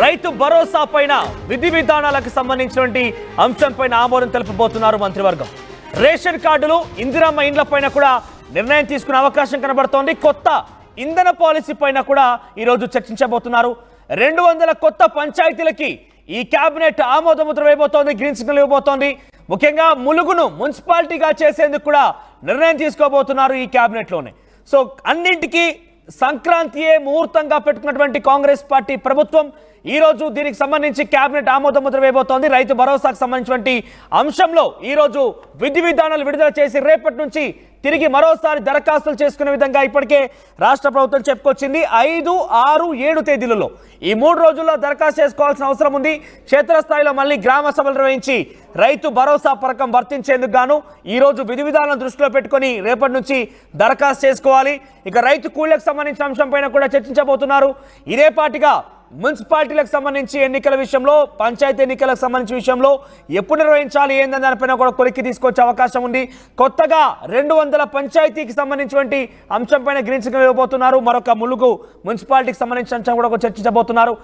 రైతు భరోసా పైన విధి విధానాలకు సంబంధించినటువంటి అంశంపైన ఆమోదం తెలుపబోతున్నారు మంత్రివర్గం. రేషన్ కార్డులు, ఇందిరమ్మ ఇండ్ల పైన కూడా నిర్ణయం తీసుకునే అవకాశం కనబడుతోంది. కొత్త ఇంధన పాలసీ పైన కూడా ఈరోజు చర్చించబోతున్నారు. 200 కొత్త పంచాయతీలకి ఈ కేబినెట్ ఆమోద ముద్ర వేయబోతోంది, గ్రీన్ సిగ్నల్ ఇవ్వబోతోంది. ముఖ్యంగా ములుగును మున్సిపాలిటీగా చేసేందుకు కూడా నిర్ణయం తీసుకోబోతున్నారు ఈ కేబినెట్లోనే. సో అన్నింటికీ సంక్రాంతియే ముహూర్తంగా పెట్టుకున్నటువంటి కాంగ్రెస్ పార్టీ ప్రభుత్వం ఈ రోజు దీనికి సంబంధించి కేబినెట్ ఆమోద ముద్ర వేయబోతోంది. రైతు భరోసాకు సంబంధించినటువంటి అంశంలో ఈ రోజు విధి విధానాలు విడుదల చేసి రేపటి నుంచి తిరిగి మరోసారి దరఖాస్తులు చేసుకునే విధంగా ఇప్పటికే రాష్ట్ర ప్రభుత్వం చెప్పుకొచ్చింది. 5, 6, 7 తేదీలలో ఈ 3 రోజుల్లో దరఖాస్తు చేసుకోవాల్సిన అవసరం ఉంది. క్షేత్రస్థాయిలో మళ్ళీ గ్రామ సభలు నిర్వహించి రైతు భరోసా పథకం వర్తించేందుకు గాను ఈ రోజు విధి విధానాలను దృష్టిలో పెట్టుకొని రేపటి నుంచి దరఖాస్తు చేసుకోవాలి. ఇక రైతు కూలీలకు సంబంధించిన అంశం పైన కూడా చర్చించబోతున్నారు. ఇదే పాటిగా మున్సిపాలిటీలకు సంబంధించి ఎన్నికల విషయంలో, పంచాయతీ ఎన్నికలకు సంబంధించిన విషయంలో ఎప్పుడు నిర్వహించాలి ఏందని దానిపైన కూడా కొలిక్కి తీసుకొచ్చే అవకాశం ఉంది. కొత్తగా 200 పంచాయతీకి సంబంధించినటువంటి అంశం పైన గ్రీన్ సిగ్నల్ ఇవ్వబోతున్నారు. మరొక ములుగు మున్సిపాలిటీకి సంబంధించిన అంశం కూడా చర్చించబోతున్నారు.